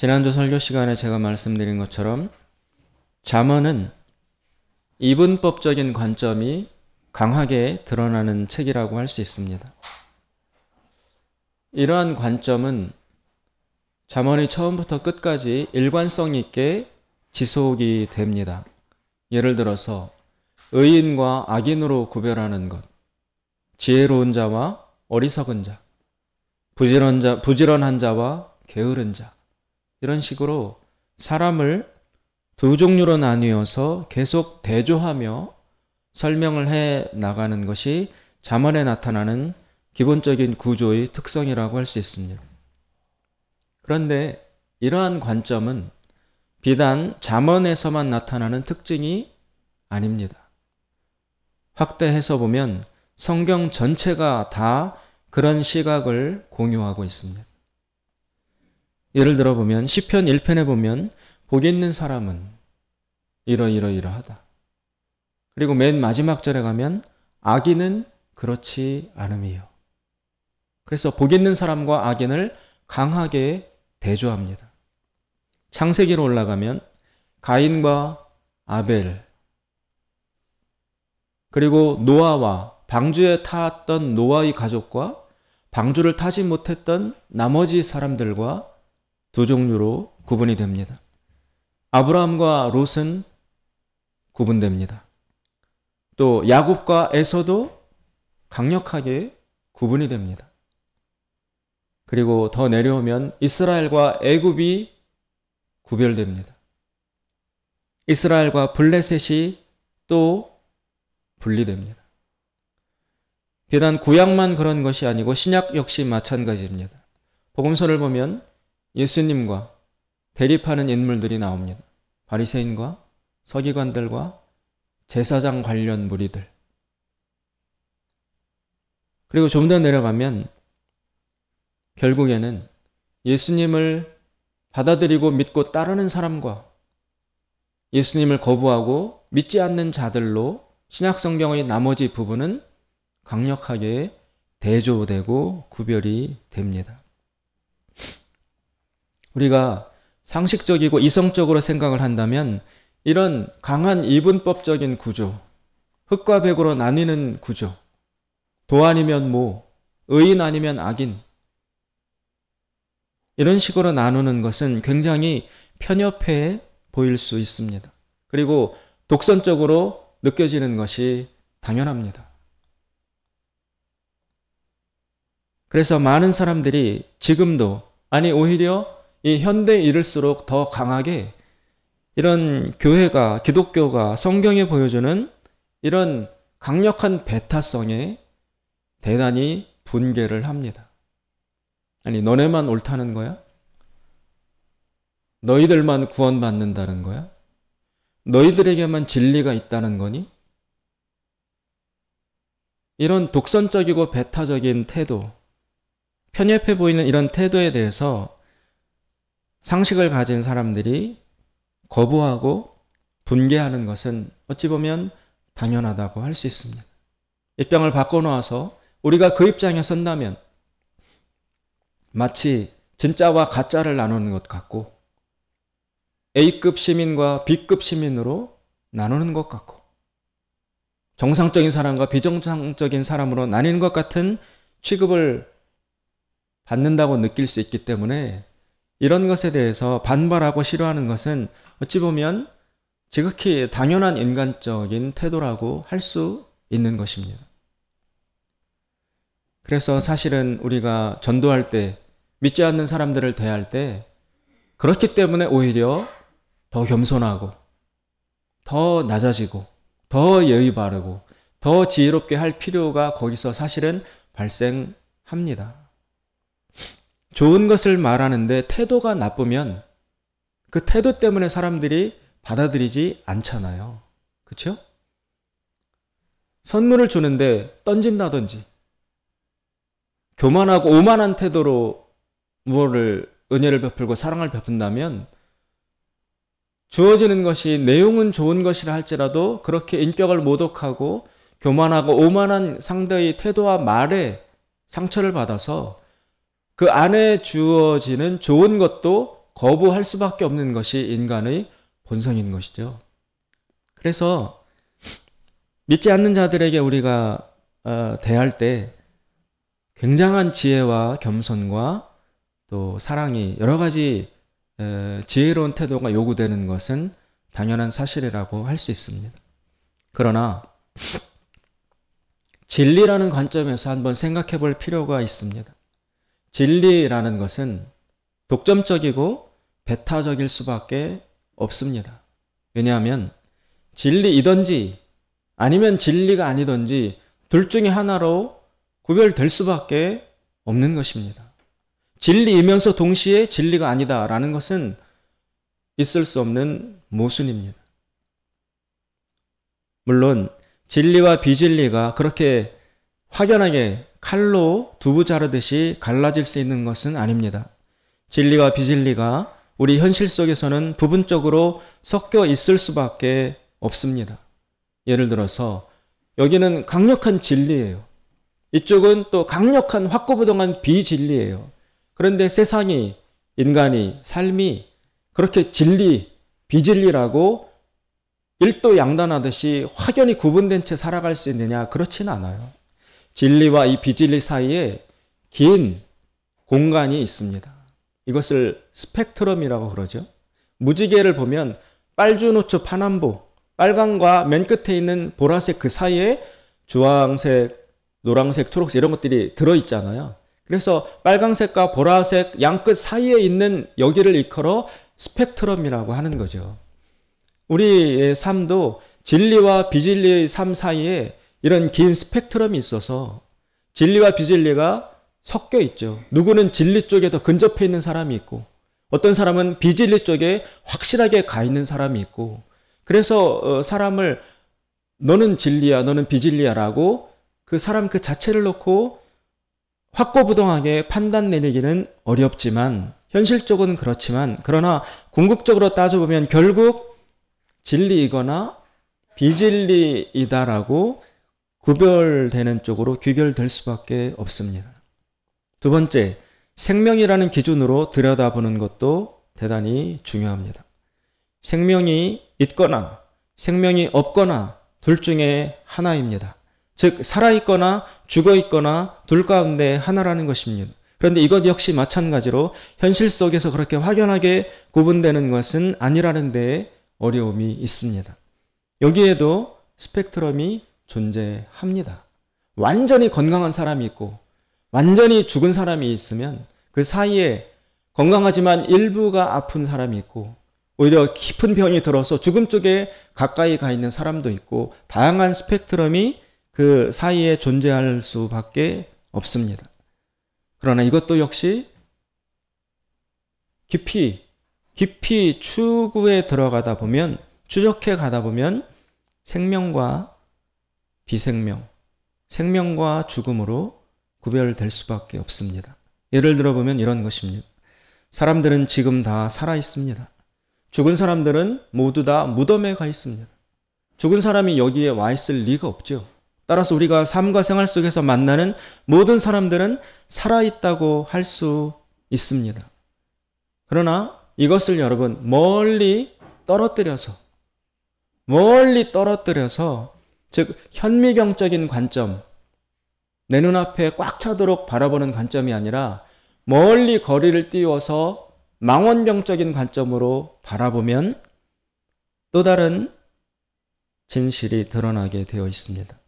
지난주 설교 시간에 제가 말씀드린 것처럼 잠언은 이분법적인 관점이 강하게 드러나는 책이라고 할 수 있습니다. 이러한 관점은 잠언이 처음부터 끝까지 일관성 있게 지속이 됩니다. 예를 들어서 의인과 악인으로 구별하는 것, 지혜로운 자와 어리석은 자, 부지런한 자와 게으른 자, 이런 식으로 사람을 두 종류로 나뉘어서 계속 대조하며 설명을 해 나가는 것이 잠언에 나타나는 기본적인 구조의 특성이라고 할 수 있습니다. 그런데 이러한 관점은 비단 잠언에서만 나타나는 특징이 아닙니다. 확대해서 보면 성경 전체가 다 그런 시각을 공유하고 있습니다. 예를 들어 보면 시편 1편에 보면 복 있는 사람은 이러이러이러하다. 그리고 맨 마지막 절에 가면 악인은 그렇지 않음이요. 그래서 복 있는 사람과 악인을 강하게 대조합니다. 창세기로 올라가면 가인과 아벨, 그리고 노아와 방주에 탔던 노아의 가족과 방주를 타지 못했던 나머지 사람들과 두 종류로 구분이 됩니다. 아브라함과 롯은 구분됩니다. 또 야곱과 에서도 강력하게 구분이 됩니다. 그리고 더 내려오면 이스라엘과 애굽이 구별됩니다. 이스라엘과 블레셋이 또 분리됩니다. 비단 구약만 그런 것이 아니고 신약 역시 마찬가지입니다. 복음서를 보면 예수님과 대립하는 인물들이 나옵니다. 바리새인과 서기관들과 제사장 관련 무리들. 그리고 좀 더 내려가면 결국에는 예수님을 받아들이고 믿고 따르는 사람과 예수님을 거부하고 믿지 않는 자들로 신약성경의 나머지 부분은 강력하게 대조되고 구별이 됩니다. 우리가 상식적이고 이성적으로 생각을 한다면 이런 강한 이분법적인 구조, 흑과 백으로 나뉘는 구조, 도 아니면 모, 의인 아니면 악인, 이런 식으로 나누는 것은 굉장히 편협해 보일 수 있습니다. 그리고 독선적으로 느껴지는 것이 당연합니다. 그래서 많은 사람들이 지금도, 아니 오히려 이 현대에 이를수록 더 강하게 이런 교회가, 기독교가 성경에 보여주는 이런 강력한 배타성에 대단히 분개를 합니다. 아니 너네만 옳다는 거야? 너희들만 구원받는다는 거야? 너희들에게만 진리가 있다는 거니? 이런 독선적이고 배타적인 태도, 편협해 보이는 이런 태도에 대해서 상식을 가진 사람들이 거부하고 분개하는 것은 어찌 보면 당연하다고 할 수 있습니다. 입장을 바꿔놓아서 우리가 그 입장에 선다면 마치 진짜와 가짜를 나누는 것 같고 A급 시민과 B급 시민으로 나누는 것 같고 정상적인 사람과 비정상적인 사람으로 나뉘는 것 같은 취급을 받는다고 느낄 수 있기 때문에 이런 것에 대해서 반발하고 싫어하는 것은 어찌 보면 지극히 당연한 인간적인 태도라고 할 수 있는 것입니다. 그래서 사실은 우리가 전도할 때, 믿지 않는 사람들을 대할 때 그렇기 때문에 오히려 더 겸손하고 더 낮아지고 더 예의 바르고 더 지혜롭게 할 필요가 거기서 사실은 발생합니다. 좋은 것을 말하는데 태도가 나쁘면 그 태도 때문에 사람들이 받아들이지 않잖아요. 그렇죠? 선물을 주는데 던진다든지 교만하고 오만한 태도로 은혜를 베풀고 사랑을 베푼다면 주어지는 것이 내용은 좋은 것이라 할지라도 그렇게 인격을 모독하고 교만하고 오만한 상대의 태도와 말에 상처를 받아서 그 안에 주어지는 좋은 것도 거부할 수밖에 없는 것이 인간의 본성인 것이죠. 그래서 믿지 않는 자들에게 우리가 대할 때 굉장한 지혜와 겸손과 또 사랑이 여러 가지 지혜로운 태도가 요구되는 것은 당연한 사실이라고 할 수 있습니다. 그러나 진리라는 관점에서 한번 생각해 볼 필요가 있습니다. 진리라는 것은 독점적이고 배타적일 수밖에 없습니다. 왜냐하면 진리이든지 아니면 진리가 아니든지 둘 중에 하나로 구별될 수밖에 없는 것입니다. 진리이면서 동시에 진리가 아니다라는 것은 있을 수 없는 모순입니다. 물론 진리와 비진리가 그렇게 확연하게 칼로 두부 자르듯이 갈라질 수 있는 것은 아닙니다. 진리와 비진리가 우리 현실 속에서는 부분적으로 섞여 있을 수밖에 없습니다. 예를 들어서 여기는 강력한 진리예요. 이쪽은 또 강력한 확고부동한 비진리예요. 그런데 세상이, 인간이, 삶이 그렇게 진리, 비진리라고 일도양단하듯이 확연히 구분된 채 살아갈 수 있느냐? 그렇지는 않아요. 진리와 이 비진리 사이에 긴 공간이 있습니다. 이것을 스펙트럼이라고 그러죠. 무지개를 보면 빨주노초 파남보, 빨강과 맨 끝에 있는 보라색 그 사이에 주황색, 노란색, 초록색 이런 것들이 들어있잖아요. 그래서 빨강색과 보라색 양끝 사이에 있는 여기를 일컬어 스펙트럼이라고 하는 거죠. 우리의 삶도 진리와 비진리의 삶 사이에 이런 긴 스펙트럼이 있어서 진리와 비진리가 섞여 있죠. 누구는 진리 쪽에 더 근접해 있는 사람이 있고 어떤 사람은 비진리 쪽에 확실하게 가 있는 사람이 있고 그래서 사람을 너는 진리야, 너는 비진리야 라고 그 사람 그 자체를 놓고 확고부동하게 판단 내리기는 어렵지만 현실적으로는 그렇지만 그러나 궁극적으로 따져보면 결국 진리이거나 비진리이다라고 구별되는 쪽으로 귀결될 수밖에 없습니다. 두 번째, 생명이라는 기준으로 들여다보는 것도 대단히 중요합니다. 생명이 있거나 생명이 없거나 둘 중에 하나입니다. 즉 살아있거나 죽어있거나 둘 가운데 하나라는 것입니다. 그런데 이것 역시 마찬가지로 현실 속에서 그렇게 확연하게 구분되는 것은 아니라는 데에 어려움이 있습니다. 여기에도 스펙트럼이 존재합니다. 완전히 건강한 사람이 있고 완전히 죽은 사람이 있으면 그 사이에 건강하지만 일부가 아픈 사람이 있고 오히려 깊은 병이 들어서 죽음 쪽에 가까이 가 있는 사람도 있고 다양한 스펙트럼이 그 사이에 존재할 수밖에 없습니다. 그러나 이것도 역시 깊이 추구에 들어가다 보면 추적해 가다 보면 생명과 비생명, 생명과 죽음으로 구별될 수밖에 없습니다. 예를 들어보면 이런 것입니다. 사람들은 지금 다 살아 있습니다. 죽은 사람들은 모두 다 무덤에 가 있습니다. 죽은 사람이 여기에 와 있을 리가 없죠. 따라서 우리가 삶과 생활 속에서 만나는 모든 사람들은 살아있다고 할 수 있습니다. 그러나 이것을 여러분 멀리 떨어뜨려서 즉 현미경적인 관점, 내 눈앞에 꽉 차도록 바라보는 관점이 아니라 멀리 거리를 띄워서 망원경적인 관점으로 바라보면 또 다른 진실이 드러나게 되어 있습니다.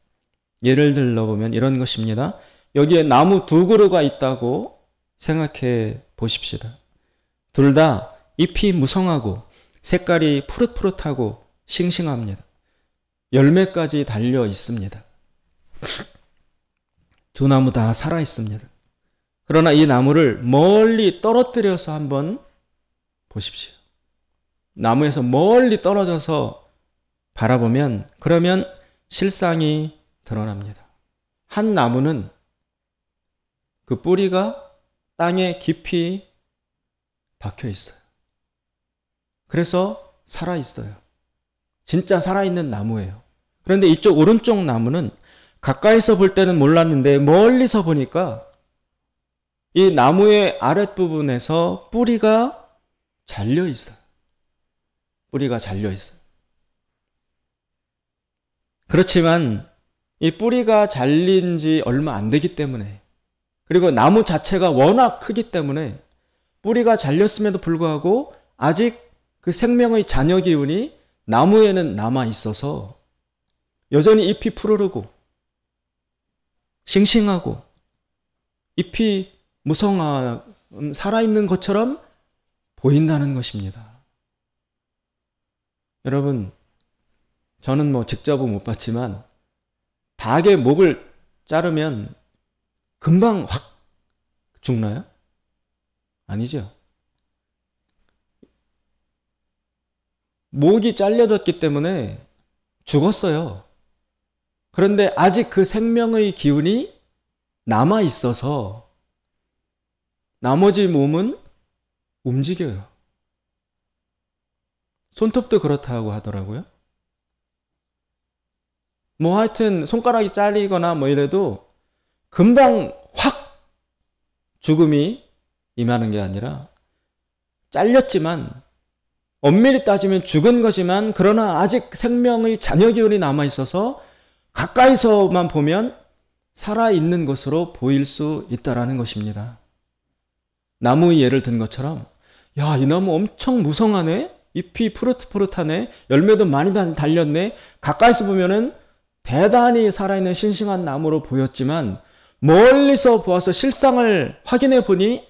예를 들어보면 이런 것입니다. 여기에 나무 두 그루가 있다고 생각해 보십시다. 둘 다 잎이 무성하고 색깔이 푸릇푸릇하고 싱싱합니다. 열매까지 달려 있습니다. 두 나무 다 살아 있습니다. 그러나 이 나무를 멀리 떨어뜨려서 한번 보십시오. 나무에서 멀리 떨어져서 바라보면 그러면 실상이 드러납니다. 한 나무는 그 뿌리가 땅에 깊이 박혀 있어요. 그래서 살아 있어요. 진짜 살아있는 나무예요. 그런데 이쪽 오른쪽 나무는 가까이서 볼 때는 몰랐는데 멀리서 보니까 이 나무의 아랫부분에서 뿌리가 잘려 있어요. 뿌리가 잘려 있어요. 그렇지만 이 뿌리가 잘린 지 얼마 안 되기 때문에, 그리고 나무 자체가 워낙 크기 때문에 뿌리가 잘렸음에도 불구하고 아직 그 생명의 잔여 기운이 나무에는 남아 있어서 여전히 잎이 푸르르고 싱싱하고 잎이 무성한 살아있는 것처럼 보인다는 것입니다. 여러분, 저는 직접은 못 봤지만 닭의 목을 자르면 금방 확 죽나요? 아니죠. 목이 잘려졌기 때문에 죽었어요. 그런데 아직 그 생명의 기운이 남아 있어서 나머지 몸은 움직여요. 손톱도 그렇다고 하더라고요. 하여튼 손가락이 잘리거나 이래도 금방 확 죽음이 임하는 게 아니라 잘렸지만 엄밀히 따지면 죽은 거지만 그러나 아직 생명의 잔여 기운이 남아 있어서 가까이서만 보면 살아있는 것으로 보일 수 있다라는 것입니다. 나무의 예를 든 것처럼 야, 이 나무 엄청 무성하네? 잎이 푸릇푸릇하네? 열매도 많이 달렸네? 가까이서 보면은 대단히 살아있는 싱싱한 나무로 보였지만 멀리서 보아서 실상을 확인해 보니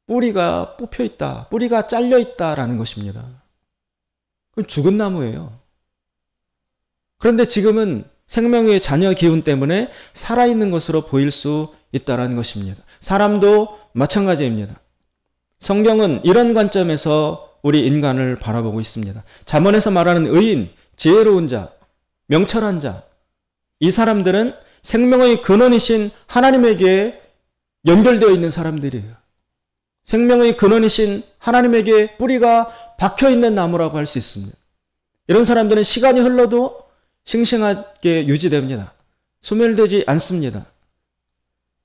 뿌리가 뽑혀 있다, 뿌리가 잘려 있다라는 것입니다. 그건 죽은 나무예요. 그런데 지금은 생명의 잔여 기운 때문에 살아있는 것으로 보일 수 있다는 것입니다. 사람도 마찬가지입니다. 성경은 이런 관점에서 우리 인간을 바라보고 있습니다. 잠언에서 말하는 의인, 지혜로운 자, 명철한 자, 이 사람들은 생명의 근원이신 하나님에게 연결되어 있는 사람들이에요. 생명의 근원이신 하나님에게 뿌리가 박혀있는 나무라고 할 수 있습니다. 이런 사람들은 시간이 흘러도 싱싱하게 유지됩니다. 소멸되지 않습니다.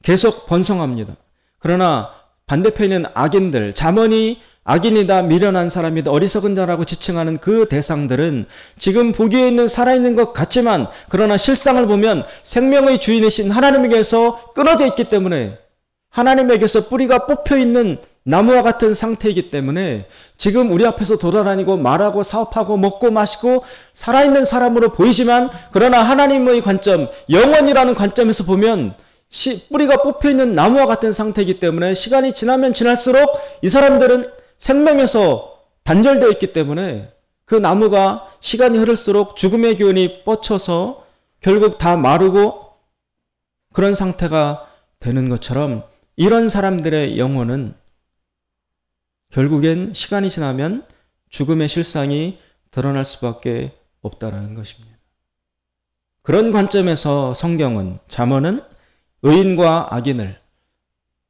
계속 번성합니다. 그러나 반대편에 있는 악인들, 잠언이 악인이다, 미련한 사람이다, 어리석은 자라고 지칭하는 그 대상들은 지금 보기에 있는 살아있는 것 같지만 그러나 실상을 보면 생명의 주인이신 하나님에게서 끊어져 있기 때문에, 하나님에게서 뿌리가 뽑혀있는 나무와 같은 상태이기 때문에 지금 우리 앞에서 돌아다니고 말하고 사업하고 먹고 마시고 살아있는 사람으로 보이지만 그러나 하나님의 관점, 영원이라는 관점에서 보면 뿌리가 뽑혀있는 나무와 같은 상태이기 때문에 시간이 지나면 지날수록 이 사람들은 생명에서 단절되어 있기 때문에 그 나무가 시간이 흐를수록 죽음의 기운이 뻗쳐서 결국 다 마르고 그런 상태가 되는 것처럼 이런 사람들의 영혼은 결국엔 시간이 지나면 죽음의 실상이 드러날 수밖에 없다라는 것입니다. 그런 관점에서 성경은, 잠언은 의인과 악인을,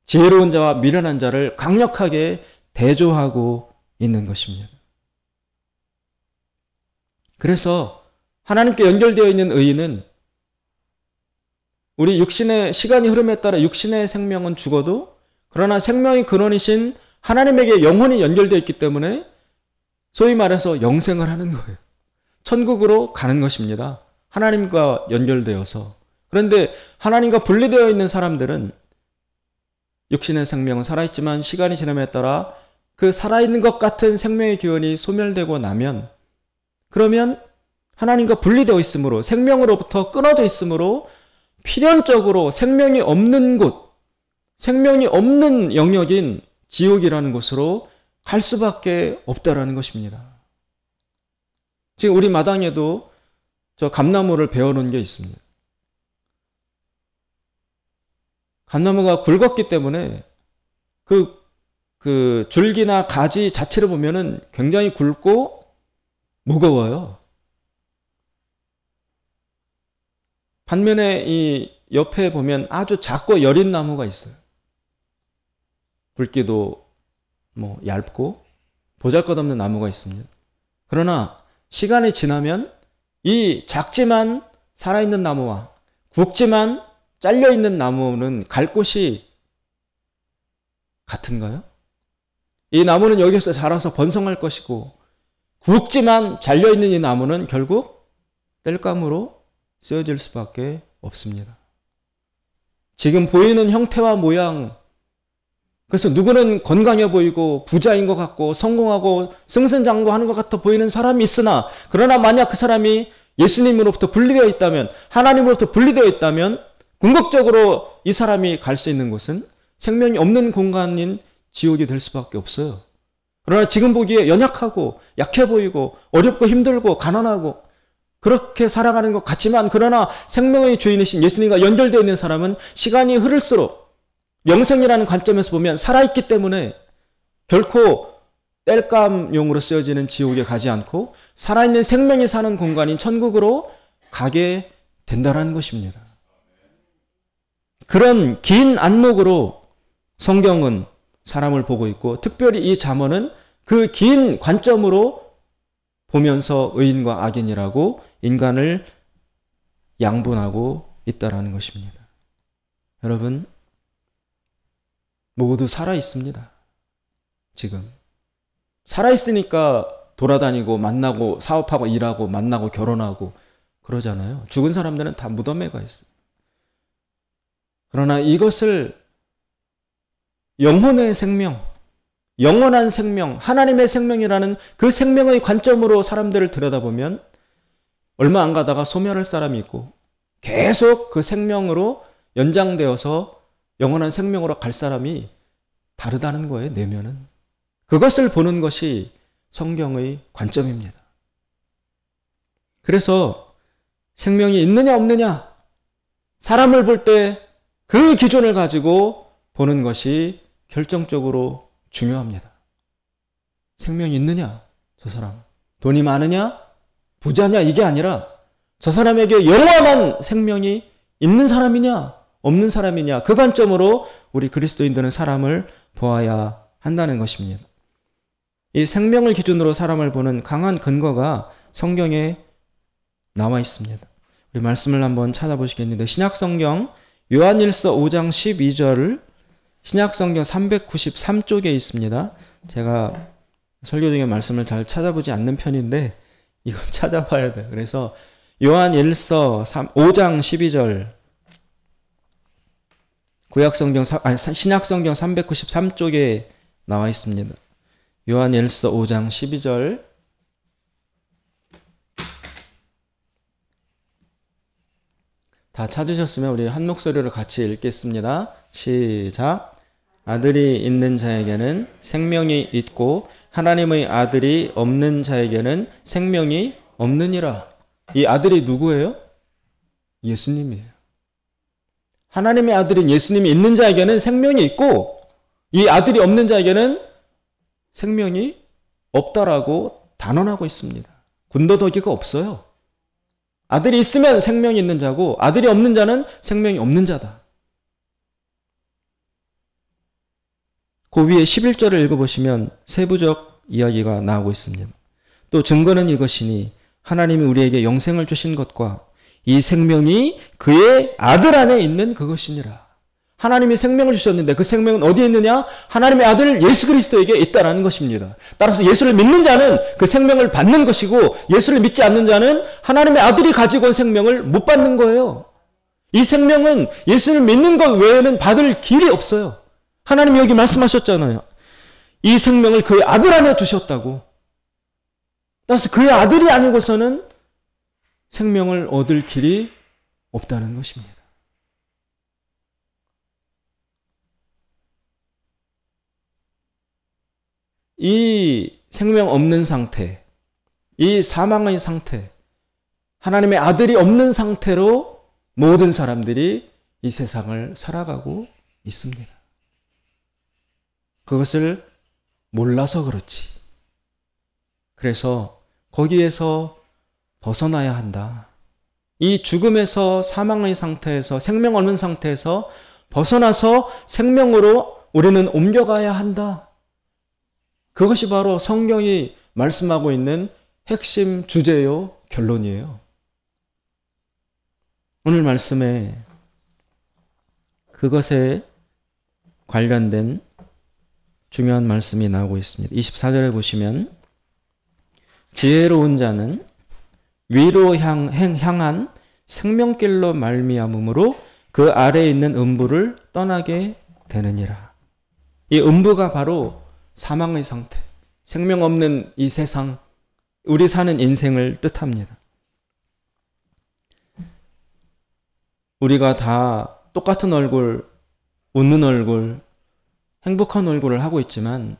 지혜로운 자와 미련한 자를 강력하게 대조하고 있는 것입니다. 그래서 하나님께 연결되어 있는 의인은 우리 육신의 시간이 흐름에 따라 육신의 생명은 죽어도 그러나 생명의 근원이신 하나님에게 영혼이 연결되어 있기 때문에 소위 말해서 영생을 하는 거예요. 천국으로 가는 것입니다. 하나님과 연결되어서. 그런데 하나님과 분리되어 있는 사람들은 육신의 생명은 살아있지만 시간이 지남에 따라 그 살아있는 것 같은 생명의 기원이 소멸되고 나면, 그러면 하나님과 분리되어 있으므로, 생명으로부터 끊어져 있으므로 필연적으로 생명이 없는 곳, 생명이 없는 영역인 지옥이라는 곳으로 갈 수밖에 없다라는 것입니다. 지금 우리 마당에도 저 감나무를 베어놓은 게 있습니다. 감나무가 굵었기 때문에 그 줄기나 가지 자체를 보면은 굉장히 굵고 무거워요. 반면에 이 옆에 보면 아주 작고 여린 나무가 있어요. 굵기도 얇고 보잘것없는 나무가 있습니다. 그러나 시간이 지나면 이 작지만 살아있는 나무와 굵지만 잘려있는 나무는 갈 곳이 같은가요? 이 나무는 여기서 자라서 번성할 것이고 굵지만 잘려있는 이 나무는 결국 땔감으로 쓰여질 수밖에 없습니다. 지금 보이는 형태와 모양, 그래서 누구는 건강해 보이고 부자인 것 같고 성공하고 승승장구하는 것 같아 보이는 사람이 있으나, 그러나 만약 그 사람이 예수님으로부터 분리되어 있다면, 하나님으로부터 분리되어 있다면 궁극적으로 이 사람이 갈 수 있는 곳은 생명이 없는 공간인 지옥이 될 수밖에 없어요. 그러나 지금 보기에 연약하고 약해 보이고 어렵고 힘들고 가난하고 그렇게 살아가는 것 같지만, 그러나 생명의 주인이신 예수님과 연결되어 있는 사람은 시간이 흐를수록 영생이라는 관점에서 보면 살아있기 때문에 결코 땔감용으로 쓰여지는 지옥에 가지 않고 살아있는 생명이 사는 공간인 천국으로 가게 된다는 것입니다. 그런 긴 안목으로 성경은 사람을 보고 있고, 특별히 이 잠언은 그 긴 관점으로 보면서 의인과 악인이라고 인간을 양분하고 있다는 것입니다. 여러분, 모두 살아있습니다. 지금 살아있으니까 돌아다니고 만나고 사업하고 일하고 만나고 결혼하고 그러잖아요. 죽은 사람들은 다 무덤에 가 있어요. 그러나 이것을 영혼의 생명, 영원한 생명, 하나님의 생명이라는 그 생명의 관점으로 사람들을 들여다보면 얼마 안 가다가 소멸할 사람이 있고 계속 그 생명으로 연장되어서 영원한 생명으로 갈 사람이 다르다는 거예요, 내면은. 그것을 보는 것이 성경의 관점입니다. 그래서 생명이 있느냐 없느냐, 사람을 볼 때 그 기준을 가지고 보는 것이 결정적으로 중요합니다. 생명이 있느냐, 저 사람 돈이 많으냐 부자냐, 이게 아니라 저 사람에게 영원한 생명이 있는 사람이냐 없는 사람이냐, 그 관점으로 우리 그리스도인들은 사람을 보아야 한다는 것입니다. 이 생명을 기준으로 사람을 보는 강한 근거가 성경에 나와 있습니다. 우리 말씀을 한번 찾아보시겠는데, 신약성경 요한일서 5장 12절을 신약성경 393쪽에 있습니다. 제가 설교 중에 말씀을 잘 찾아보지 않는 편인데 이건 찾아봐야 돼요. 그래서 요한일서 5장 12절, 신약성경 393쪽에 나와 있습니다. 요한일서 5장 12절, 다 찾으셨으면 우리 한 목소리로 같이 읽겠습니다. 시작. 아들이 있는 자에게는 생명이 있고 하나님의 아들이 없는 자에게는 생명이 없느니라. 이 아들이 누구예요? 예수님이에요. 하나님의 아들인 예수님이 있는 자에게는 생명이 있고 이 아들이 없는 자에게는 생명이 없다라고 단언하고 있습니다. 군더더기가 없어요. 아들이 있으면 생명이 있는 자고 아들이 없는 자는 생명이 없는 자다. 그 위에 11절을 읽어보시면 세부적 이야기가 나오고 있습니다. 또 증거는 이것이니 하나님이 우리에게 영생을 주신 것과 이 생명이 그의 아들 안에 있는 그것이니라. 하나님이 생명을 주셨는데 그 생명은 어디에 있느냐? 하나님의 아들 예수 그리스도에게 있다라는 것입니다. 따라서 예수를 믿는 자는 그 생명을 받는 것이고 예수를 믿지 않는 자는 하나님의 아들이 가지고 온 생명을 못 받는 거예요. 이 생명은 예수를 믿는 것 외에는 받을 길이 없어요. 하나님이 여기 말씀하셨잖아요. 이 생명을 그의 아들 안에 주셨다고. 따라서 그의 아들이 아니고서는 생명을 얻을 길이 없다는 것입니다. 이 생명 없는 상태, 이 사망의 상태, 하나님의 아들이 없는 상태로 모든 사람들이 이 세상을 살아가고 있습니다. 그것을 몰라서 그렇지. 그래서 거기에서 벗어나야 한다. 이 죽음에서 사망의 상태에서 생명 없는 상태에서 벗어나서 생명으로 우리는 옮겨가야 한다. 그것이 바로 성경이 말씀하고 있는 핵심 주제요, 결론이에요. 오늘 말씀에 그것에 관련된 중요한 말씀이 나오고 있습니다. 24절에 보시면 지혜로운 자는 위로 향한 생명길로 말미암음으로 그 아래에 있는 음부를 떠나게 되느니라. 이 음부가 바로 사망의 상태, 생명 없는 이 세상, 우리 사는 인생을 뜻합니다. 우리가 다 똑같은 얼굴, 웃는 얼굴, 행복한 얼굴을 하고 있지만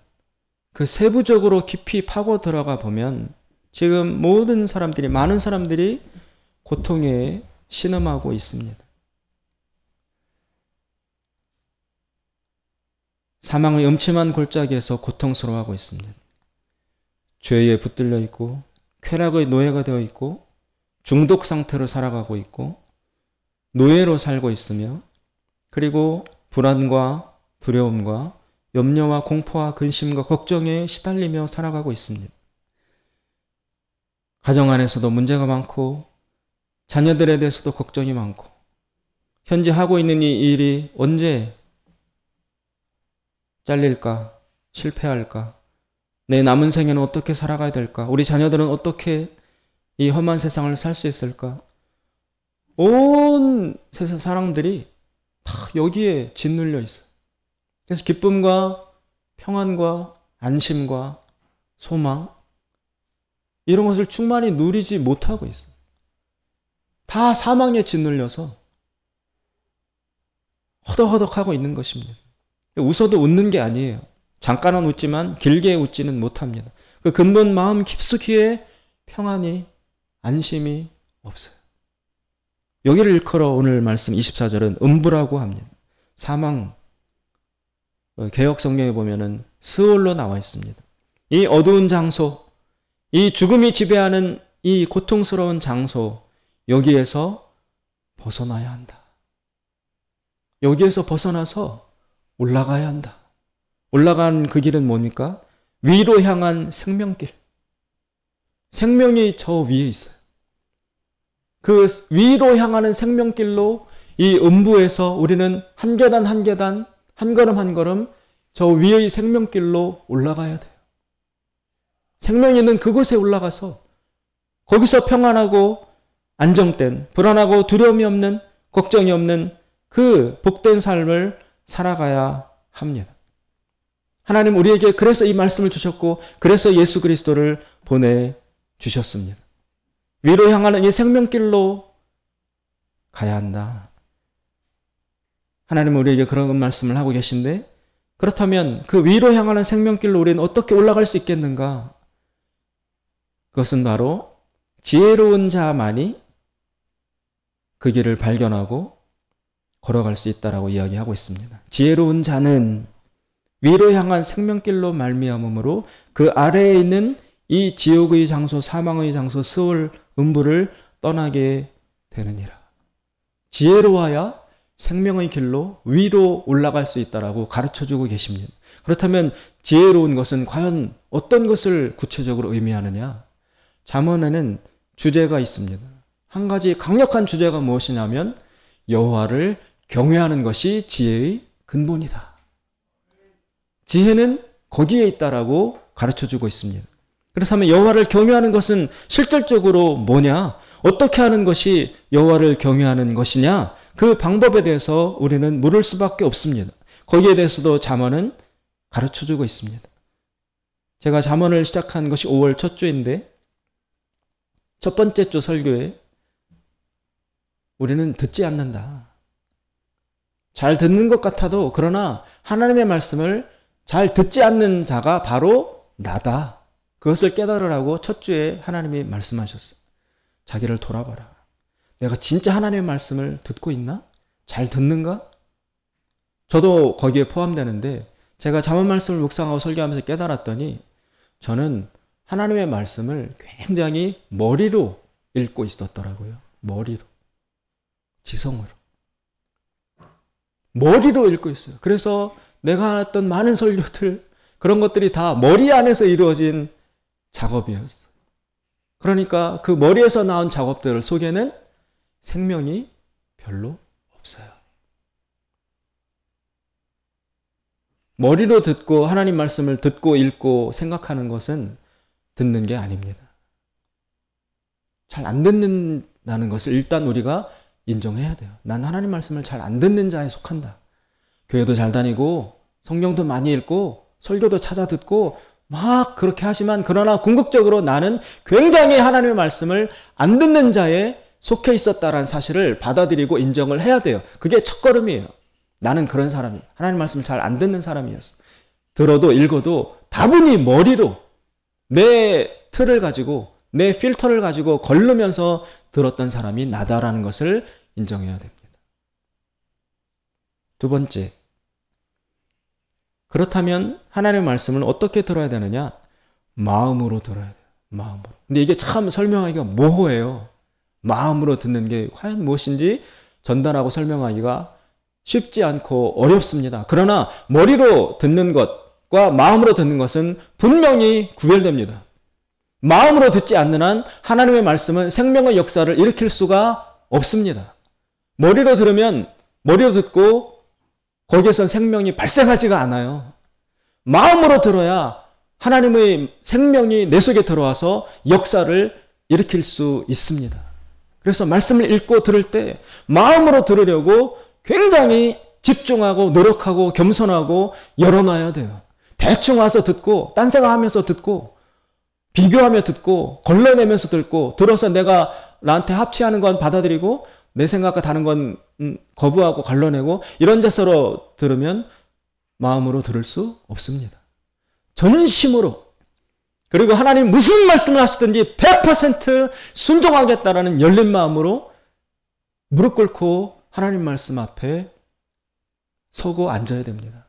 그 세부적으로 깊이 파고 들어가 보면 지금 모든 사람들이, 많은 사람들이 고통에 신음하고 있습니다. 사망의 음침한 골짜기에서 고통스러워하고 있습니다. 죄에 붙들려 있고 쾌락의 노예가 되어 있고 중독 상태로 살아가고 있고 노예로 살고 있으며 그리고 불안과 두려움과 염려와 공포와 근심과 걱정에 시달리며 살아가고 있습니다. 가정 안에서도 문제가 많고 자녀들에 대해서도 걱정이 많고 현재 하고 있는 이 일이 언제 잘릴까? 실패할까? 내 남은 생에는 어떻게 살아가야 될까? 우리 자녀들은 어떻게 이 험한 세상을 살 수 있을까? 온 세상 사람들이 다 여기에 짓눌려 있어요. 그래서 기쁨과 평안과 안심과 소망 이런 것을 충만히 누리지 못하고 있어요. 다 사망에 짓눌려서 허덕허덕하고 있는 것입니다. 웃어도 웃는 게 아니에요. 잠깐은 웃지만 길게 웃지는 못합니다. 그 근본 마음 깊숙이에 평안이, 안심이 없어요. 여기를 일컬어 오늘 말씀 24절은 음부라고 합니다. 사망, 개역 성경에 보면은 스올로 나와 있습니다. 이 어두운 장소, 이 죽음이 지배하는 이 고통스러운 장소, 여기에서 벗어나야 한다. 여기에서 벗어나서 올라가야 한다. 올라간 그 길은 뭡니까? 위로 향한 생명길. 생명이 저 위에 있어요. 그 위로 향하는 생명길로 이 음부에서 우리는 한 계단 한 계단, 한 걸음 한 걸음 저 위의 생명길로 올라가야 돼요. 생명이 있는 그곳에 올라가서 거기서 평안하고 안정된, 불안하고 두려움이 없는, 걱정이 없는 그 복된 삶을 살아가야 합니다. 하나님 우리에게 그래서 이 말씀을 주셨고 그래서 예수 그리스도를 보내주셨습니다. 위로 향하는 이 생명길로 가야 한다. 하나님은 우리에게 그런 말씀을 하고 계신데 그렇다면 그 위로 향하는 생명길로 우리는 어떻게 올라갈 수 있겠는가? 그것은 바로 지혜로운 자만이 그 길을 발견하고 걸어갈 수 있다라고 이야기하고 있습니다. 지혜로운 자는 위로 향한 생명길로 말미암음으로 그 아래에 있는 이 지옥의 장소, 사망의 장소, 스올, 음부를 떠나게 되느니라. 지혜로워야 생명의 길로 위로 올라갈 수 있다라고 가르쳐주고 계십니다. 그렇다면 지혜로운 것은 과연 어떤 것을 구체적으로 의미하느냐? 잠언에는 주제가 있습니다. 한 가지 강력한 주제가 무엇이냐면 여호와를 경외하는 것이 지혜의 근본이다. 지혜는 거기에 있다라고 가르쳐주고 있습니다. 그렇다면 여호와를 경외하는 것은 실질적으로 뭐냐? 어떻게 하는 것이 여호와를 경외하는 것이냐? 그 방법에 대해서 우리는 물을 수밖에 없습니다. 거기에 대해서도 잠언은 가르쳐주고 있습니다. 제가 잠언을 시작한 것이 5월 첫 주인데 첫 번째 주 설교에 우리는 듣지 않는다. 잘 듣는 것 같아도 그러나 하나님의 말씀을 잘 듣지 않는 자가 바로 나다. 그것을 깨달으라고 첫 주에 하나님이 말씀하셨어요. 자기를 돌아봐라. 내가 진짜 하나님의 말씀을 듣고 있나? 잘 듣는가? 저도 거기에 포함되는데 제가 잠언 말씀을 묵상하고 설교하면서 깨달았더니 저는 하나님의 말씀을 굉장히 머리로 읽고 있었더라고요. 머리로. 지성으로. 머리로 읽고 있어요. 그래서 내가 했던 많은 설교들 그런 것들이 다 머리 안에서 이루어진 작업이었어요. 그러니까 그 머리에서 나온 작업들 속에는 생명이 별로 없어요. 머리로 듣고 하나님 말씀을 듣고 읽고 생각하는 것은 듣는 게 아닙니다. 잘 안 듣는다는 것을 일단 우리가 인정해야 돼요. 난 하나님 말씀을 잘 안 듣는 자에 속한다. 교회도 잘 다니고 성경도 많이 읽고 설교도 찾아 듣고 막 그렇게 하지만 그러나 궁극적으로 나는 굉장히 하나님의 말씀을 안 듣는 자에 속해 있었다라는 사실을 받아들이고 인정을 해야 돼요. 그게 첫걸음이에요. 나는 그런 사람이에요. 하나님 말씀을 잘 안 듣는 사람이었어. 들어도 읽어도 다분히 머리로 내 틀을 가지고 내 필터를 가지고 걸르면서 들었던 사람이 나다라는 것을 인정해야 됩니다. 두 번째, 그렇다면 하나님의 말씀을 어떻게 들어야 되느냐? 마음으로 들어야 돼요. 마음으로. 근데 이게 참 설명하기가 모호해요. 마음으로 듣는 게 과연 무엇인지 전달하고 설명하기가 쉽지 않고 어렵습니다. 그러나 머리로 듣는 것과 마음으로 듣는 것은 분명히 구별됩니다. 마음으로 듣지 않는 한 하나님의 말씀은 생명의 역사를 일으킬 수가 없습니다. 머리로 들으면 머리로 듣고 거기에선 생명이 발생하지가 않아요. 마음으로 들어야 하나님의 생명이 내 속에 들어와서 역사를 일으킬 수 있습니다. 그래서 말씀을 읽고 들을 때 마음으로 들으려고 굉장히 집중하고 노력하고 겸손하고 열어놔야 돼요. 대충 와서 듣고 딴 생각하면서 듣고 비교하며 듣고 걸러내면서 듣고 들어서 내가 나한테 합치하는 건 받아들이고 내 생각과 다른 건 거부하고 걸러내고 이런 자세로 들으면 마음으로 들을 수 없습니다. 전심으로 그리고 하나님 무슨 말씀을 하시든지 100% 순종하겠다라는 열린 마음으로 무릎 꿇고 하나님 말씀 앞에 서고 앉아야 됩니다.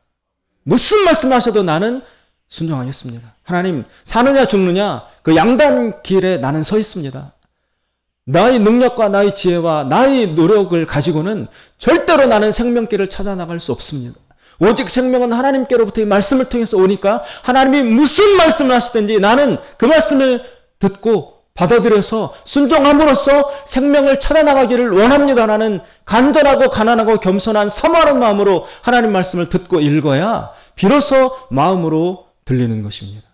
무슨 말씀을 하셔도 나는 순종하겠습니다. 하나님 사느냐 죽느냐 그 양단 길에 나는 서 있습니다. 나의 능력과 나의 지혜와 나의 노력을 가지고는 절대로 나는 생명길을 찾아 나갈 수 없습니다. 오직 생명은 하나님께로부터 이 말씀을 통해서 오니까 하나님이 무슨 말씀을 하시든지 나는 그 말씀을 듣고 받아들여서 순종함으로써 생명을 찾아 나가기를 원합니다. 라는 간절하고 가난하고 겸손한 사모하는 마음으로 하나님 말씀을 듣고 읽어야 비로소 마음으로 들리는 것입니다.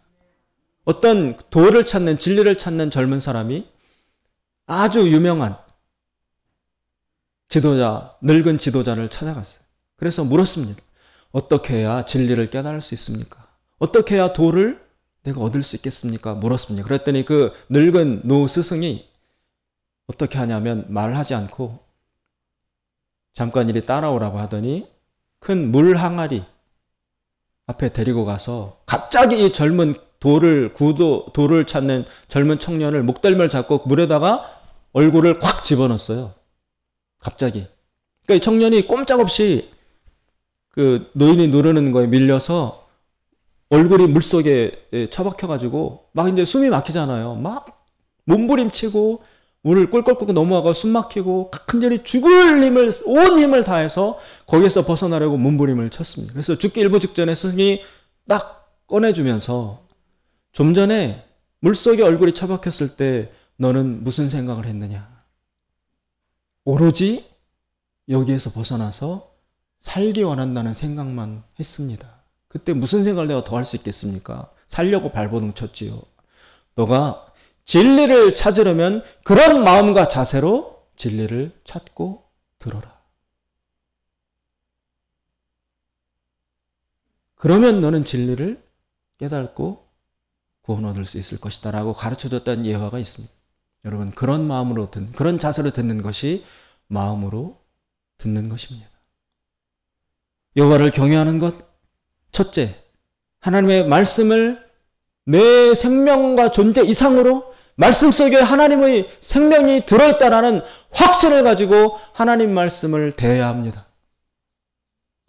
어떤 도를 찾는 진리를 찾는 젊은 사람이 아주 유명한 지도자, 늙은 지도자를 찾아갔어요. 그래서 물었습니다. 어떻게 해야 진리를 깨달을 수 있습니까? 어떻게 해야 도를 내가 얻을 수 있겠습니까? 물었습니다. 그랬더니 그 늙은 노 스승이 어떻게 하냐면 말을 하지 않고 잠깐 이리 따라오라고 하더니 큰 물 항아리 앞에 데리고 가서 갑자기 이 젊은 돌을 찾는 젊은 청년을 목덜미를 잡고 물에다가 얼굴을 콱 집어넣었어요. 갑자기. 그러니까 이 청년이 꼼짝없이 그 노인이 누르는 거에 밀려서 얼굴이 물속에 처박혀가지고 막 이제 숨이 막히잖아요. 막 몸부림치고 물을 꿀꿀꿀 넘어가고 숨 막히고 간절히 죽을 힘을 온 힘을 다해서 거기에서 벗어나려고 몸부림을 쳤습니다. 그래서 죽기 일부 직전에 스승이 딱 꺼내주면서 좀 전에 물속에 얼굴이 처박혔을 때 너는 무슨 생각을 했느냐? 오로지 여기에서 벗어나서 살기 원한다는 생각만 했습니다. 그때 무슨 생각을 내가 더 할 수 있겠습니까? 살려고 발버둥 쳤지요. 너가 진리를 찾으려면 그런 마음과 자세로 진리를 찾고 들어라. 그러면 너는 진리를 깨닫고 구원 얻을 수 있을 것이다 라고 가르쳐줬다는 예화가 있습니다. 여러분 그런 마음으로 그런 자세로 듣는 것이 마음으로 듣는 것입니다. 여호와를 경외하는 것 첫째, 하나님의 말씀을 내 생명과 존재 이상으로 말씀 속에 하나님의 생명이 들어있다라는 확신을 가지고 하나님 말씀을 대해야 합니다.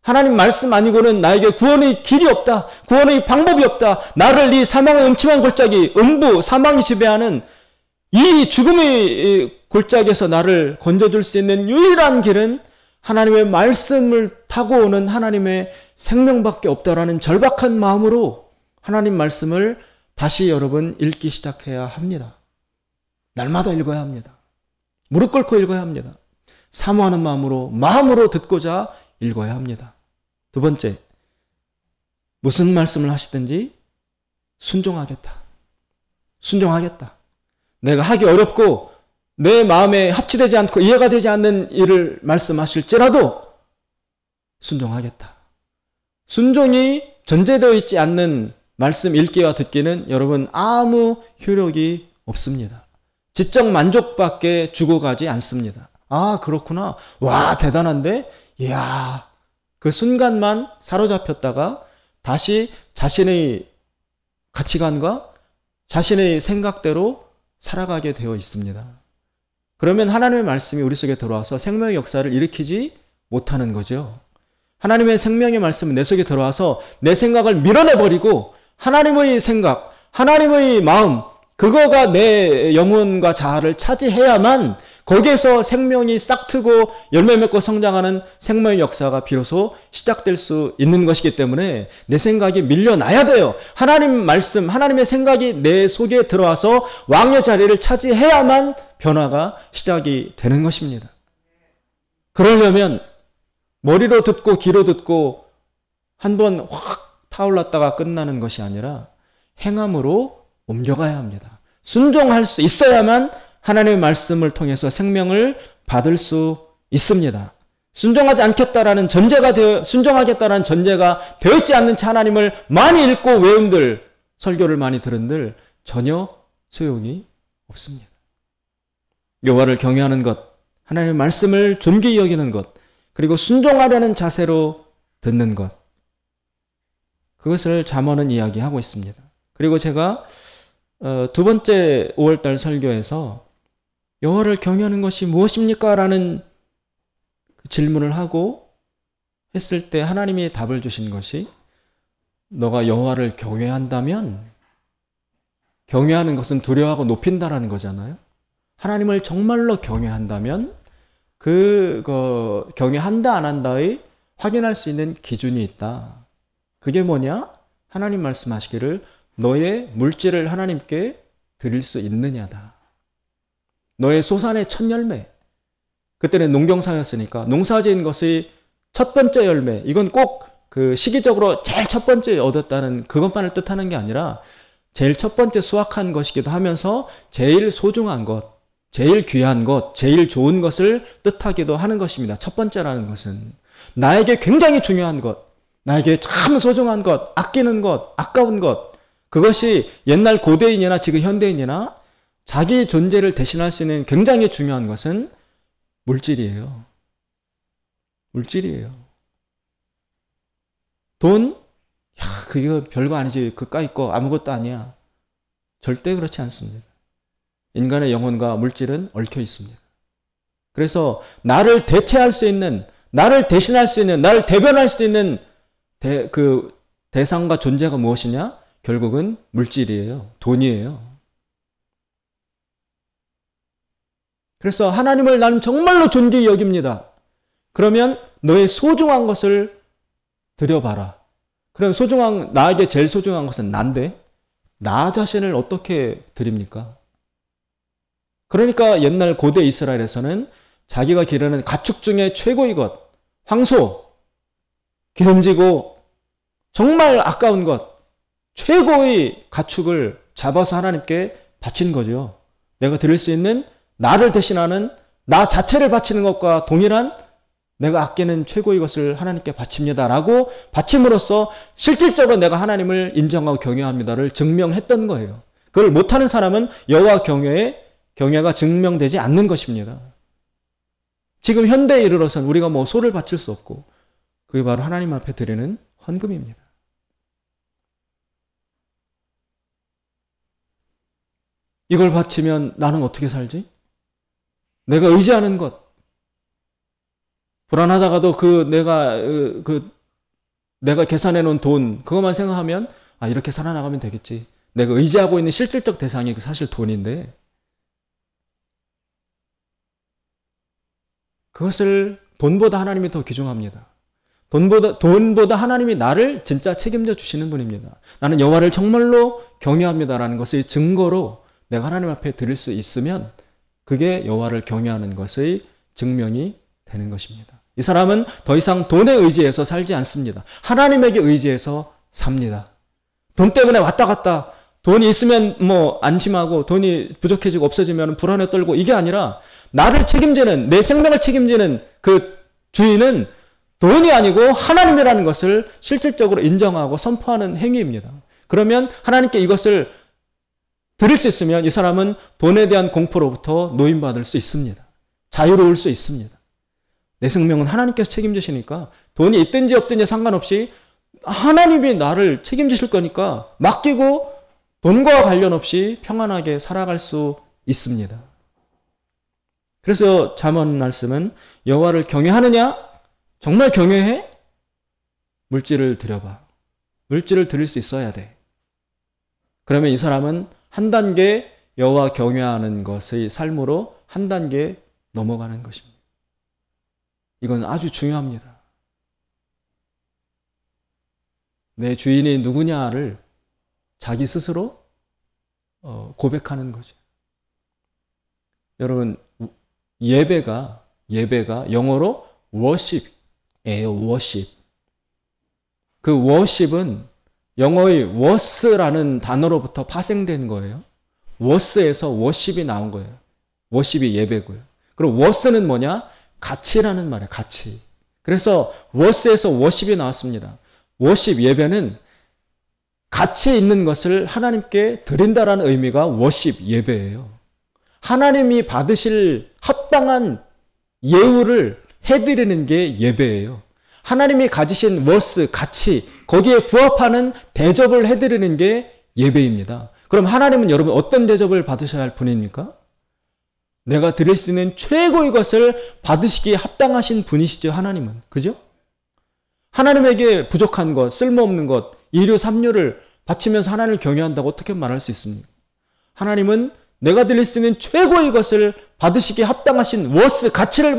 하나님 말씀 아니고는 나에게 구원의 길이 없다. 구원의 방법이 없다. 나를 이 사망의 음침한 골짜기, 음부, 사망이 지배하는 이 죽음의 골짜기에서 나를 건져줄 수 있는 유일한 길은 하나님의 말씀을 타고 오는 하나님의 생명밖에 없다라는 절박한 마음으로 하나님 말씀을 다시 여러분 읽기 시작해야 합니다. 날마다 읽어야 합니다. 무릎 꿇고 읽어야 합니다. 사모하는 마음으로 듣고자 읽어야 합니다. 두 번째, 무슨 말씀을 하시든지 순종하겠다. 순종하겠다. 내가 하기 어렵고 내 마음에 합치되지 않고 이해가 되지 않는 일을 말씀하실지라도 순종하겠다. 순종이 전제되어 있지 않는 말씀 읽기와 듣기는 여러분 아무 효력이 없습니다. 지적 만족밖에 주고 가지 않습니다. 아, 그렇구나. 와, 대단한데? 이야, 그 순간만 사로잡혔다가 다시 자신의 가치관과 자신의 생각대로 살아가게 되어 있습니다. 그러면 하나님의 말씀이 우리 속에 들어와서 생명의 역사를 일으키지 못하는 거죠. 하나님의 생명의 말씀은 내 속에 들어와서 내 생각을 밀어내버리고 하나님의 생각, 하나님의 마음, 그거가 내 영혼과 자아를 차지해야만 거기에서 생명이 싹트고 열매 맺고 성장하는 생명의 역사가 비로소 시작될 수 있는 것이기 때문에 내 생각이 밀려나야 돼요. 하나님 말씀, 하나님의 생각이 내 속에 들어와서 왕의 자리를 차지해야만 변화가 시작이 되는 것입니다. 그러려면 머리로 듣고 귀로 듣고 한번 확 타올랐다가 끝나는 것이 아니라 행함으로 옮겨가야 합니다. 순종할 수 있어야만 하나님의 말씀을 통해서 생명을 받을 수 있습니다. 순종하지 않겠다라는 전제가 순종하겠다라는 전제가 되어 있지 않는 채 하나님을 많이 읽고 외운들, 설교를 많이 들은들 전혀 소용이 없습니다. 여호와를 경외하는 것, 하나님의 말씀을 존귀히 여기는 것, 그리고 순종하려는 자세로 듣는 것, 그것을 잠언은 이야기하고 있습니다. 그리고 제가 두 번째 5월달 설교에서 여호와를 경외하는 것이 무엇입니까? 라는 질문을 하고 했을 때 하나님이 답을 주신 것이 너가 여호와를 경외한다면 경외하는 것은 두려워하고 높인다라는 거잖아요. 하나님을 정말로 경외한다면 경외한다 안 한다의 확인할 수 있는 기준이 있다. 그게 뭐냐? 하나님 말씀하시기를 너의 물질을 하나님께 드릴 수 있느냐다. 너의 소산의 첫 열매. 그때는 농경사였으니까 농사지은 것의 첫 번째 열매. 이건 꼭 그 시기적으로 제일 첫 번째 얻었다는 그것만을 뜻하는 게 아니라 제일 첫 번째 수확한 것이기도 하면서 제일 소중한 것, 제일 귀한 것, 제일 좋은 것을 뜻하기도 하는 것입니다. 첫 번째라는 것은 나에게 굉장히 중요한 것, 나에게 참 소중한 것, 아끼는 것, 아까운 것, 그것이 옛날 고대인이나 지금 현대인이나 자기 존재를 대신할 수 있는 굉장히 중요한 것은 물질이에요. 물질이에요. 돈? 야, 그거 별거 아니지. 그까이 거 아무것도 아니야. 절대 그렇지 않습니다. 인간의 영혼과 물질은 얽혀 있습니다. 그래서 나를 대체할 수 있는, 나를 대신할 수 있는, 나를 대변할 수 있는 그 대상과 존재가 무엇이냐? 결국은 물질이에요. 돈이에요. 그래서 하나님을 나는 정말로 존귀히 여깁니다. 그러면 너의 소중한 것을 드려봐라. 그럼 나에게 제일 소중한 것은 난데 나 자신을 어떻게 드립니까? 그러니까 옛날 고대 이스라엘에서는 자기가 기르는 가축 중에 최고의 것, 황소, 기름지고 정말 아까운 것, 최고의 가축을 잡아서 하나님께 바친 거죠. 내가 드릴 수 있는 나를 대신하는 나 자체를 바치는 것과 동일한 내가 아끼는 최고의 것을 하나님께 바칩니다라고 바침으로써 실질적으로 내가 하나님을 인정하고 경외합니다를 증명했던 거예요. 그걸 못하는 사람은 여호와 경외가 증명되지 않는 것입니다. 지금 현대에 이르러서는 우리가 뭐 소를 바칠 수 없고 그게 바로 하나님 앞에 드리는 헌금입니다. 이걸 바치면 나는 어떻게 살지? 내가 의지하는 것, 불안하다가도 내가 계산해 놓은 돈, 그것만 생각하면 이렇게 살아나가면 되겠지. 내가 의지하고 있는 실질적 대상이 사실 돈인데 그것을 돈보다 하나님이 더 귀중합니다. 돈보다 하나님이 나를 진짜 책임져 주시는 분입니다. 나는 여호와를 정말로 경외합니다라는 것의 증거로 내가 하나님 앞에 드릴 수 있으면 그게 여호와를 경외하는 것의 증명이 되는 것입니다. 이 사람은 더 이상 돈에 의지해서 살지 않습니다. 하나님에게 의지해서 삽니다. 돈 때문에 왔다 갔다, 돈이 있으면 뭐 안심하고 돈이 부족해지고 없어지면 불안에 떨고, 이게 아니라 나를 책임지는, 내 생명을 책임지는 그 주인은 돈이 아니고 하나님이라는 것을 실질적으로 인정하고 선포하는 행위입니다. 그러면 하나님께 이것을 드릴 수 있으면 이 사람은 돈에 대한 공포로부터 노임받을 수 있습니다. 자유로울 수 있습니다. 내 생명은 하나님께서 책임지시니까 돈이 있든지 없든지 상관없이 하나님이 나를 책임지실 거니까 맡기고 돈과 관련 없이 평안하게 살아갈 수 있습니다. 그래서 잠언 말씀은 여호와를 경외하느냐? 정말 경외해? 물질을 드려봐. 물질을 드릴 수 있어야 돼. 그러면 이 사람은 한 단계 여호와 경외하는 것의 삶으로 한 단계 넘어가는 것입니다. 이건 아주 중요합니다. 내 주인이 누구냐를 자기 스스로 고백하는 거죠. 여러분, 예배가 영어로 worship이에요. worship. 그 worship은 영어의 was라는 단어로부터 파생된 거예요. was에서 worship이 나온 거예요. worship이 예배고요. 그리고 was는 뭐냐? 가치라는 말이에요. 가치. 그래서 was에서 worship이 나왔습니다. worship 예배는 가치 있는 것을 하나님께 드린다라는 의미가 worship 예배예요. 하나님이 받으실 합당한 예우를 해드리는 게 예배예요. 하나님이 가지신 worth, 가치, 거기에 부합하는 대접을 해드리는 게 예배입니다. 그럼 하나님은 여러분 어떤 대접을 받으셔야 할 분입니까? 내가 드릴 수 있는 최고의 것을 받으시기에 합당하신 분이시죠, 하나님은. 그죠? 하나님에게 부족한 것, 쓸모없는 것, 이류, 삼류를 바치면서 하나님을 경외한다고 어떻게 말할 수 있습니까? 하나님은 내가 드릴 수 있는 최고의 것을 받으시기에 합당하신 worth, 가치를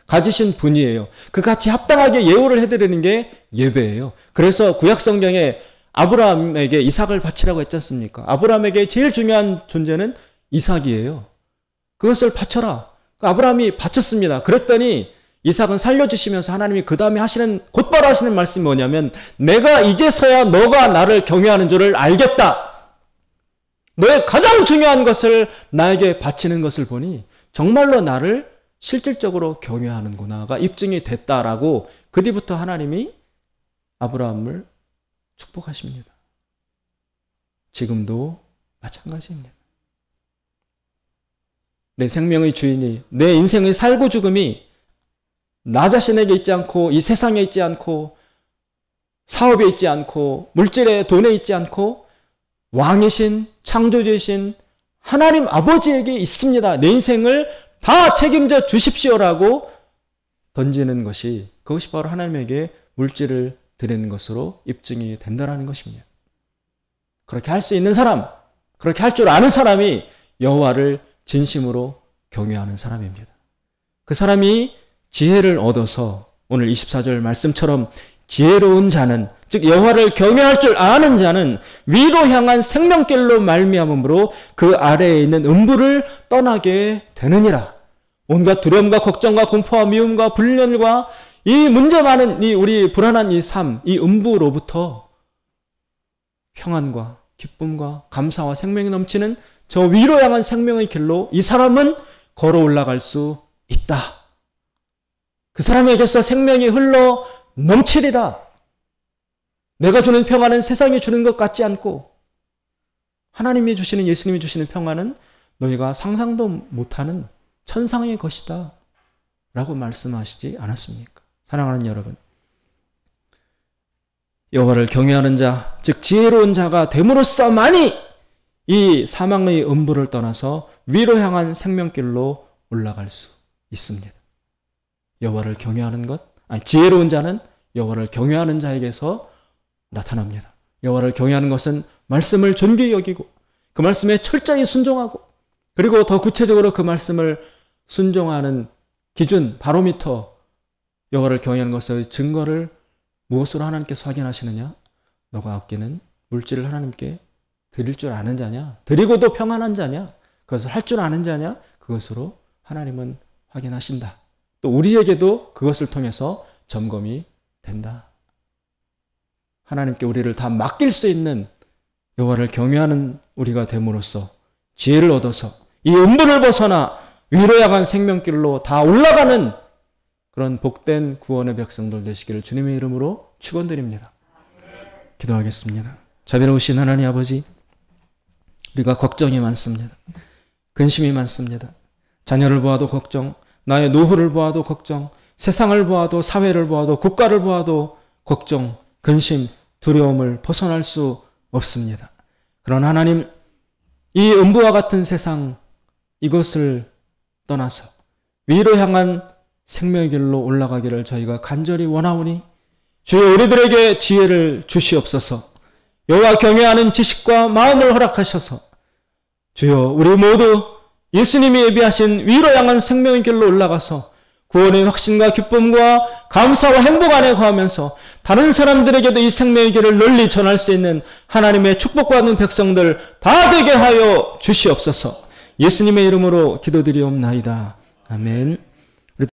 가지신 분이에요. 그 가치 합당하게 예우를 해드리는 게 예배예요. 그래서 구약성경에 아브라함에게 이삭을 바치라고 했지 않습니까? 아브라함에게 제일 중요한 존재는 이삭이에요. 그것을 바쳐라. 아브라함이 바쳤습니다. 그랬더니 이삭은 살려주시면서 하나님이 그 다음에 곧바로 하시는 말씀이 뭐냐면, 내가 이제서야 너가 나를 경외하는 줄을 알겠다. 너의 가장 중요한 것을 나에게 바치는 것을 보니 정말로 나를 실질적으로 경외하는구나가 입증이 됐다라고 그 뒤부터 하나님이 아브라함을 축복하십니다. 지금도 마찬가지입니다. 내 생명의 주인이, 내 인생의 살고 죽음이 나 자신에게 있지 않고, 이 세상에 있지 않고, 사업에 있지 않고, 물질에, 돈에 있지 않고, 왕이신, 창조주이신 하나님 아버지에게 있습니다. 내 인생을 다 책임져 주십시오라고 던지는 것이, 그것이 바로 하나님에게 물질을 드리는 것으로 입증이 된다는 것입니다. 그렇게 할 수 있는 사람, 그렇게 할 줄 아는 사람이 여호와를 진심으로 경외하는 사람입니다. 그 사람이 지혜를 얻어서 오늘 24절 말씀처럼 지혜로운 자는, 즉 여호와를 경외할 줄 아는 자는 위로 향한 생명길로 말미암음으로 그 아래에 있는 음부를 떠나게 되느니라. 온갖 두려움과 걱정과 공포와 미움과 불련과 이 문제 많은 우리 불안한 이 삶, 이 음부로부터 평안과 기쁨과 감사와 생명이 넘치는 저 위로 향한 생명의 길로 이 사람은 걸어 올라갈 수 있다. 그 사람에게서 생명이 흘러 넘치리라. 내가 주는 평안은 세상이 주는 것 같지 않고, 하나님이 주시는, 예수님이 주시는 평안은 너희가 상상도 못하는 천상의 것이다 라고 말씀하시지 않았습니까? 사랑하는 여러분, 여호와를 경외하는 자, 즉 지혜로운 자가 됨으로써만이 이 사망의 음부를 떠나서 위로 향한 생명길로 올라갈 수 있습니다. 여호와를 경외하는 것, 지혜로운 자는 여호와를 경외하는 자에게서 나타납니다. 여호와를 경외하는 것은 말씀을 존귀히 여기고 그 말씀에 철저히 순종하고, 그리고 더 구체적으로 그 말씀을 순종하는 기준, 바로미터, 여호와를 경외하는 것의 증거를 무엇으로 하나님께서 확인하시느냐? 너가 아끼는 물질을 하나님께 드릴 줄 아는 자냐? 드리고도 평안한 자냐? 그것을 할 줄 아는 자냐? 그것으로 하나님은 확인하신다. 또 우리에게도 그것을 통해서 점검이 된다. 하나님께 우리를 다 맡길 수 있는 여호와를 경외하는 우리가 됨으로써 지혜를 얻어서 이 음부를 벗어나 위로 향한 생명길로 다 올라가는 그런 복된 구원의 백성들 되시기를 주님의 이름으로 축원드립니다. 기도하겠습니다. 자비로우신 하나님 아버지, 우리가 걱정이 많습니다. 근심이 많습니다. 자녀를 보아도 걱정, 나의 노후를 보아도 걱정, 세상을 보아도, 사회를 보아도, 국가를 보아도 걱정, 근심, 두려움을 벗어날 수 없습니다. 그러나 하나님, 이 음부와 같은 세상, 이것을 떠나서 위로 향한 생명의 길로 올라가기를 저희가 간절히 원하오니 주여 우리들에게 지혜를 주시옵소서. 여호와 경외하는 지식과 마음을 허락하셔서 주여 우리 모두 예수님이 예비하신 위로 향한 생명의 길로 올라가서 구원의 확신과 기쁨과 감사와 행복 안에 거하면서 다른 사람들에게도 이 생명의 길을 널리 전할 수 있는 하나님의 축복받는 백성들 다 되게 하여 주시옵소서. 예수님의 이름으로 기도드리옵나이다. 아멘.